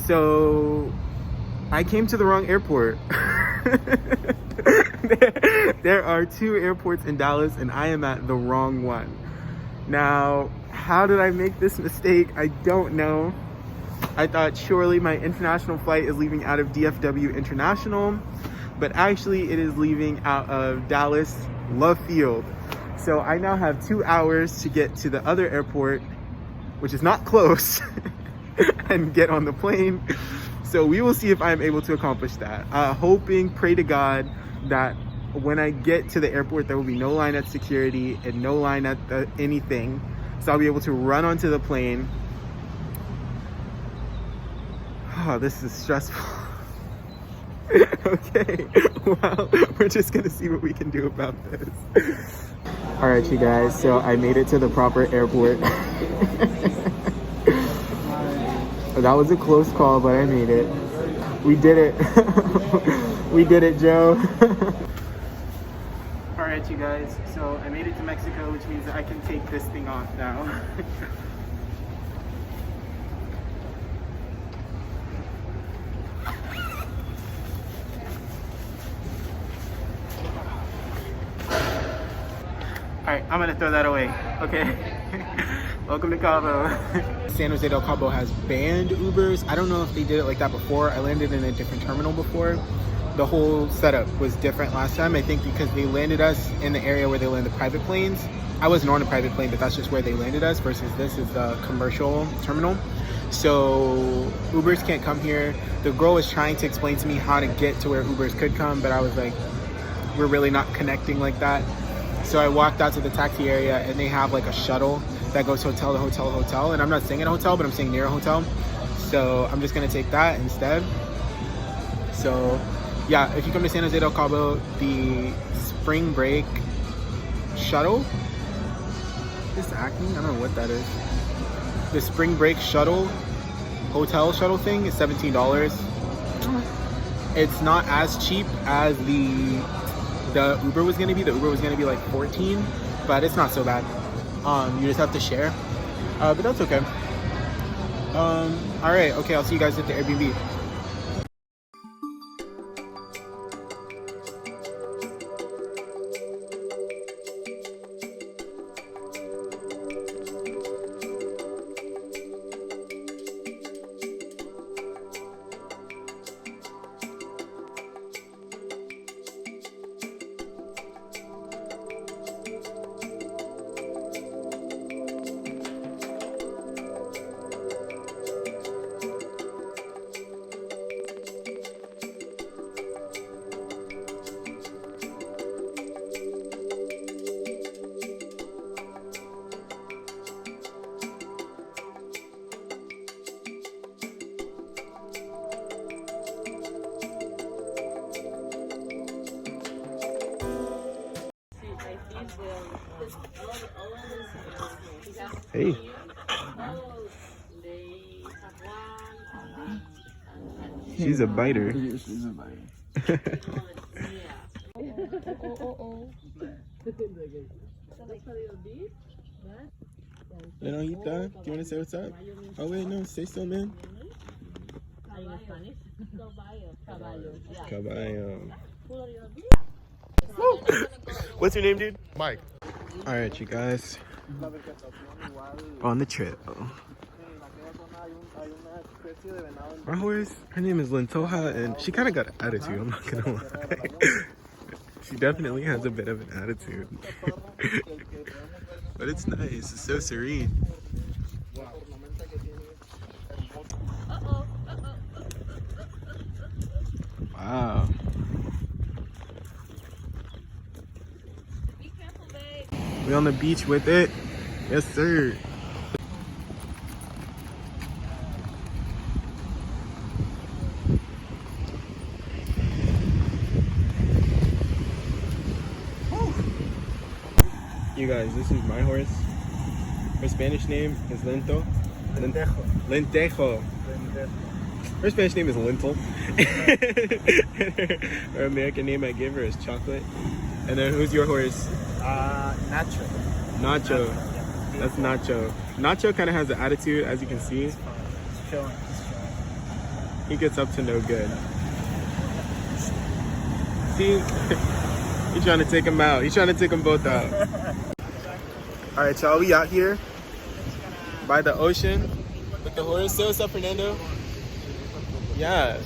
So I came to the wrong airport. There are two airports in Dallas and I am at the wrong one. Now, how did I make this mistake? I don't know. I thought surely my international flight is leaving out of DFW International, but actually it is leaving out of Dallas Love Field. So I now have 2 hours to get to the other airport, which is not close, and get on the plane. So we will see if I'm able to accomplish that. Hoping, pray to God, that when I get to the airport, there will be no line at security and no line at anything. So I'll be able to run onto the plane. Oh, this is stressful. Okay, well, we're just gonna see what we can do about this. All right, you guys, so I made it to the proper airport. That was a close call, but I made it. We did it. We did it, Joe. All right, you guys, so I made it to Mexico, which means that I can take this thing off now. All right, I'm gonna throw that away, okay? Welcome to Cabo. San Jose del Cabo has banned Ubers. I don't know if they did it like that before. I landed in a different terminal before. The whole setup was different last time, I think because they landed us in the area where they land the private planes. I wasn't on a private plane, but that's just where they landed us, versus this is the commercial terminal. So Ubers can't come here. The girl was trying to explain to me how to get to where Ubers could come, but I was like, we're really not connecting like that. So I walked out to the taxi area and they have like a shuttle that goes hotel to hotel to hotel. And I'm not staying at a hotel, but I'm staying near a hotel. So I'm just gonna take that instead. So yeah, if you come to San Jose del Cabo, the spring break shuttle is acting. I don't know what that is. The spring break shuttle, hotel shuttle thing is $17. It's not as cheap as the Uber was gonna be. The Uber was gonna be like 14, but it's not so bad. You just have to share, but that's okay. All right, okay, I'll see you guys at the Airbnb. Hey. She's a biter. She's a biter. Lenojita, do you want to say what's up? Oh wait, no, say so, man. Caballo. What's your name, dude? Mike. All right, you guys. On the trip. Our horse, her name is Lentoja, and she kind of got an attitude, I'm not gonna lie. She definitely has a bit of an attitude. But it's nice, it's so serene. Wow. We on the beach with it? Yes, sir. You guys, this is my horse. Her Spanish name is Lento. Lentejo. Lentejo. Her Spanish name is Lentil. Her American name I give her is Chocolate. And then who's your horse? Nacho. Nacho. Yeah. That's Nacho. Nacho kind of has an attitude, as you can see. He's chilling. He gets up to no good. See? He's trying to take him out. He's trying to take them both out. All right, y'all, we out here by the ocean with the horse. Say what's up, Fernando. Yes.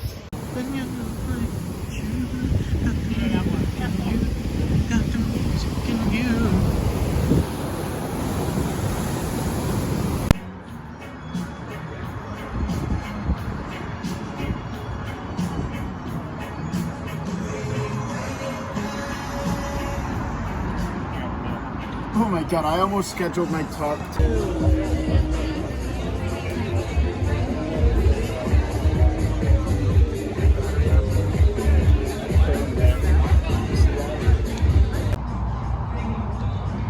Oh my god, I almost scheduled my talk too.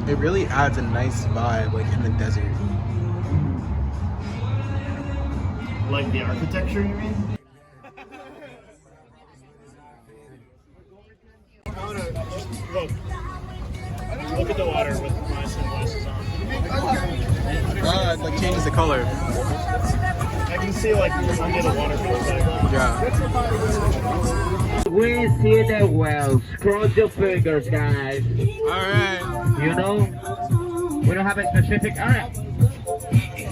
It really adds a nice vibe, like in the desert. Like the architecture, you mean? Look at the water with my sunglasses on. It like changes the color. I can see like under the water. Yeah. We see the well. Cross your fingers, guys. Alright. You know, we don't have a specific. Alright.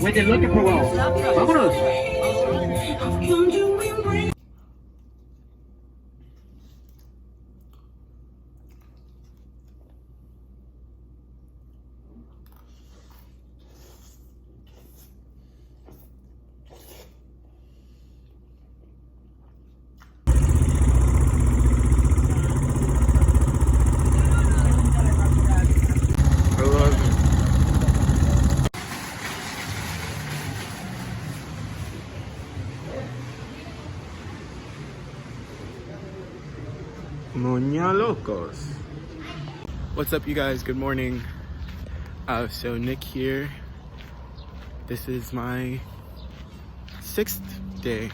We're just looking for well. Vámonos. Moña Locos. What's up, you guys? Good morning. So Nick here. This is my 6th day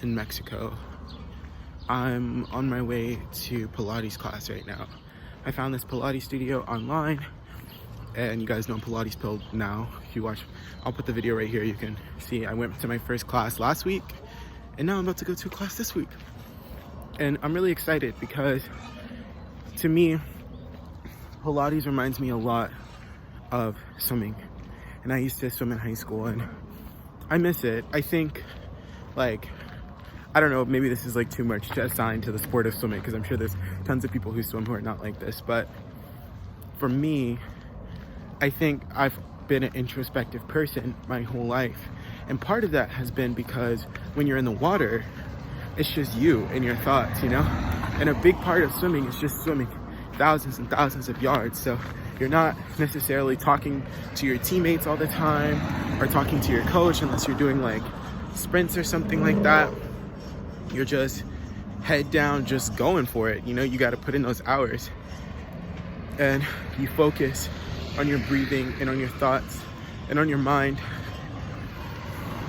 in Mexico. I'm on my way to Pilates class right now. I found this Pilates studio online, and you guys know Pilates Pill now. If you watch, I'll put the video right here. You can see I went to my first class last week, and now I'm about to go to a class this week. And I'm really excited because, to me, Pilates reminds me a lot of swimming. And I used to swim in high school, and I miss it. I think, like, I don't know, maybe this is like too much to assign to the sport of swimming, because I'm sure there's tons of people who swim who are not like this. But for me, I think I've been an introspective person my whole life. And part of that has been because when you're in the water, it's just you and your thoughts, you know? And a big part of swimming is just swimming thousands and thousands of yards. So you're not necessarily talking to your teammates all the time or talking to your coach unless you're doing like sprints or something like that. You're just head down, just going for it. You know, you got to put in those hours. And you focus on your breathing and on your thoughts and on your mind.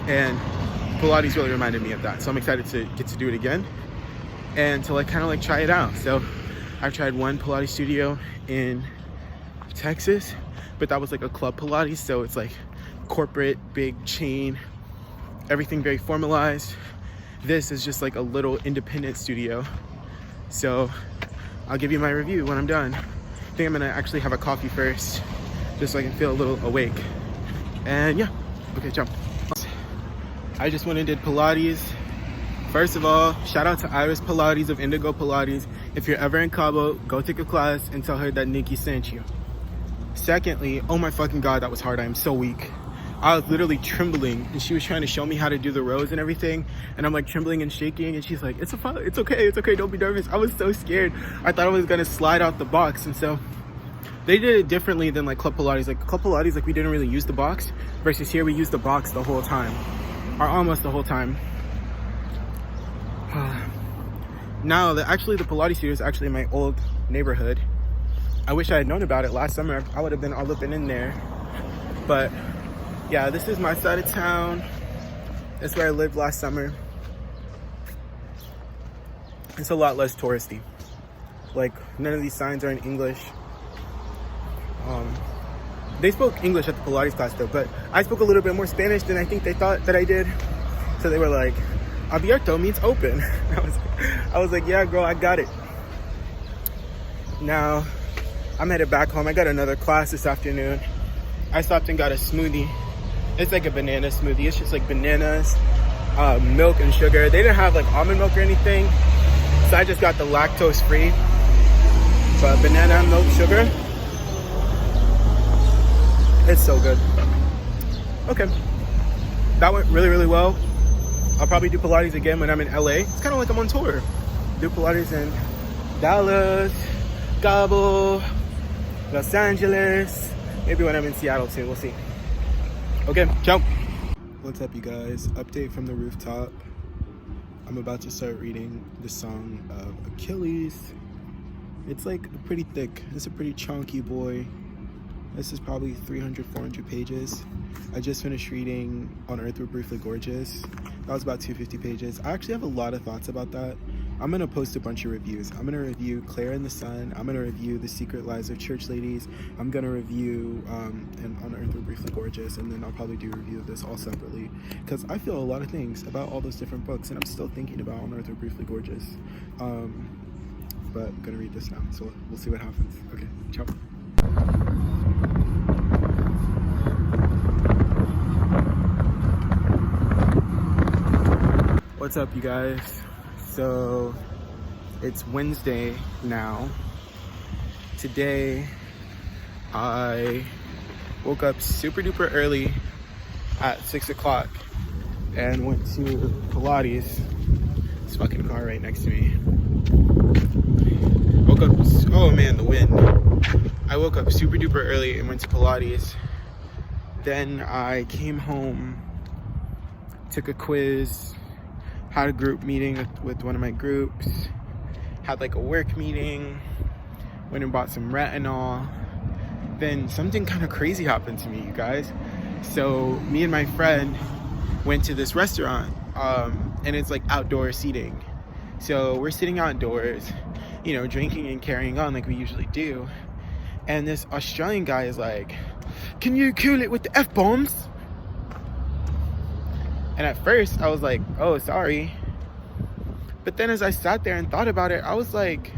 And Pilates really reminded me of that, so I'm excited to get to do it again and to like kind of like try it out. So I've tried one Pilates studio in Texas, but that was like a club Pilates, so it's like corporate, big chain, everything very formalized. This is just like a little independent studio, so I'll give you my review when I'm done. I think I'm gonna actually have a coffee first, just so I can feel a little awake. And yeah, okay, jump. I just went and did Pilates. First of all, shout out to Iris Pilates of Indigo Pilates. If you're ever in Cabo, go take a class and tell her that Nikki sent you. Secondly, oh my fucking god, that was hard. I am so weak. I was literally trembling, and she was trying to show me how to do the rows and everything, and I'm like trembling and shaking, and she's like, it's okay, don't be nervous. I was so scared. I thought I was gonna slide out the box. And so they did it differently than like Club Pilates. Like Club Pilates, like we didn't really use the box, versus here we used the box the whole time. Or almost the whole time. Now, actually the Pilates studio is actually in my old neighborhood. I wish I had known about it last summer. I would have been all up and in there. But yeah, this is my side of town. That's where I lived last summer. It's a lot less touristy. Like, none of these signs are in English. They spoke English at the Pilates class though, but I spoke a little bit more Spanish than I think they thought that I did. So they were like, abierto means open. I was like, yeah, girl, I got it. Now, I'm headed back home. I got another class this afternoon. I stopped and got a smoothie. It's like a banana smoothie. It's just like bananas, milk and sugar. They didn't have like almond milk or anything, so I just got the lactose free. But banana, milk, sugar. It's so good. Okay. That went really, really well. I'll probably do Pilates again when I'm in LA. It's kind of like I'm on tour. Do Pilates in Dallas, Cabo, Los Angeles. Maybe when I'm in Seattle too. We'll see. Okay, ciao. What's up, you guys? Update from the rooftop. I'm about to start reading the Song of Achilles. It's like pretty thick. It's a pretty chunky boy. This is probably 300, 400 pages. I just finished reading On Earth We're Briefly Gorgeous. That was about 250 pages. I actually have a lot of thoughts about that. I'm gonna post a bunch of reviews. I'm gonna review Claire and the Sun. I'm gonna review The Secret Lives of Church Ladies. I'm gonna review and On Earth We're Briefly Gorgeous, and then I'll probably do a review of this all separately, because I feel a lot of things about all those different books, and I'm still thinking about On Earth We're Briefly Gorgeous. But I'm gonna read this now, so we'll see what happens. Okay, ciao. What's up, you guys? So it's Wednesday now. Today I woke up super duper early at 6 o'clock and went to Pilates. This fucking car right next to me. Woke up, oh man, the wind. I woke up super duper early and went to Pilates. Then I came home, took a quiz, had a group meeting with one of my groups, had like a work meeting, went and bought some retinol. Then something kind of crazy happened to me, you guys. So me and my friend went to this restaurant, and it's like outdoor seating. So we're sitting outdoors, you know, drinking and carrying on like we usually do. And this Australian guy is like, "Can you cool it with the F-bombs?" And at first I was like, oh, sorry. But then as I sat there and thought about it, I was like,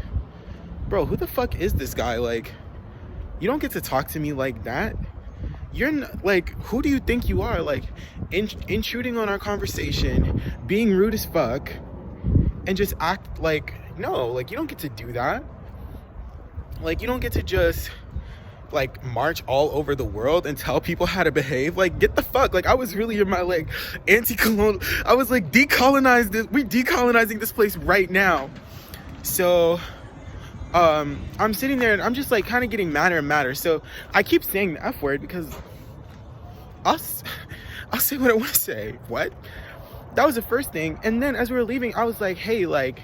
bro, who the fuck is this guy? Like, you don't get to talk to me like that. You're like, who do you think you are? Like, intruding on our conversation, being rude as fuck, and just act like, no, like, you don't get to do that. Like, you don't get to just like march all over the world and tell people how to behave. Like, get the fuck. Like, I was really in my like anti-colonial, I was like, decolonize this, we decolonizing this place right now. So I'm sitting there and I'm just like kind of getting madder and madder. So I keep saying the F word because I'll say what I want to say. What? That was the first thing. And then as we were leaving, I was like, hey, like,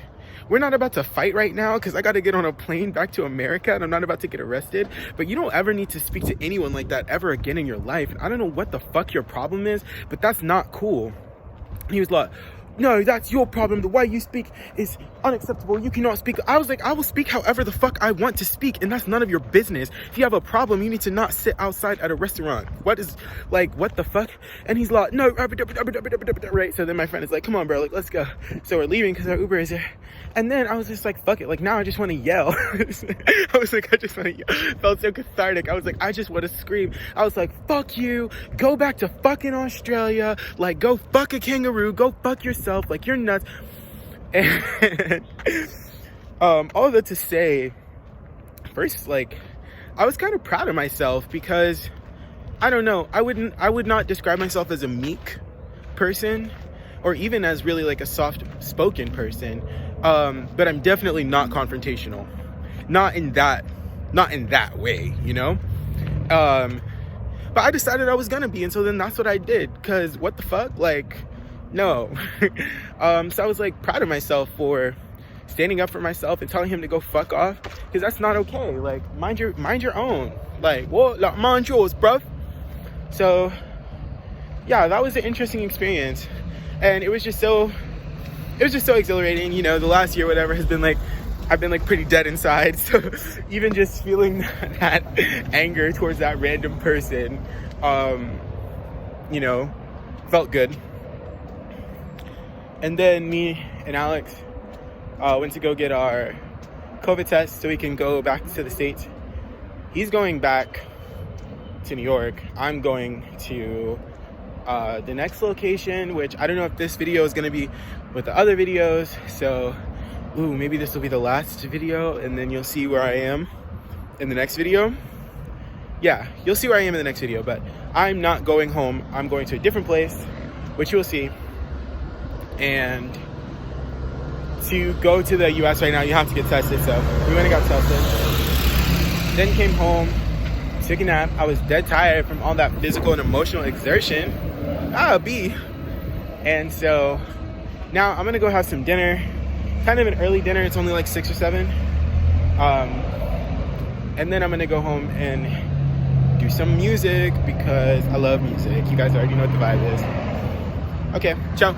we're not about to fight right now because I got to get on a plane back to America and I'm not about to get arrested. But you don't ever need to speak to anyone like that ever again in your life. I don't know what the fuck your problem is, but that's not cool. And he was like, no, that's your problem. The way you speak is unacceptable. You cannot speak. I was like, I will speak however the fuck I want to speak, and that's none of your business. If you have a problem, you need to not sit outside at a restaurant. What is, like, what the fuck? And he's like, no, right? So then my friend is like, come on, bro, like, let's go. So we're leaving because our Uber is here. And then I was just like, fuck it. Like, now I just want to yell. I was like, I just want to yell. It felt so cathartic. I was like, I just want to scream. I was like, fuck you. Go back to fucking Australia. Like, go fuck a kangaroo. Go fuck yourself. Like, you're nuts. And all that to say, first, like, I was kind of proud of myself because, I don't know, I would not describe myself as a meek person or even as really like a soft-spoken person, but I'm definitely not confrontational, not in that way, you know. But I decided I was gonna be, and so then that's what I did, because what the fuck, like, no. So I was like proud of myself for standing up for myself and telling him to go fuck off, because that's not okay. Like, mind your own. Like, what? Like, mind yours, bruv. So yeah, that was an interesting experience, and it was just so exhilarating. You know, the last year, whatever, has been like, I've been like pretty dead inside. So even just feeling that anger towards that random person, you know, felt good. And then me and Alex went to go get our COVID test so we can go back to the States. He's going back to New York. I'm going to the next location, which I don't know if this video is going to be with the other videos. So, maybe this will be the last video, and then you'll see where I am in the next video. Yeah, you'll see where I am in the next video, but I'm not going home. I'm going to a different place, which you'll see. And to go to the US right now, you have to get tested. So we went and got tested. Then came home, took a nap. I was dead tired from all that physical and emotional exertion. And so now I'm gonna go have some dinner. Kind of an early dinner. It's only like 6 or 7. And then I'm gonna go home and do some music because I love music. You guys already know what the vibe is. Okay, ciao.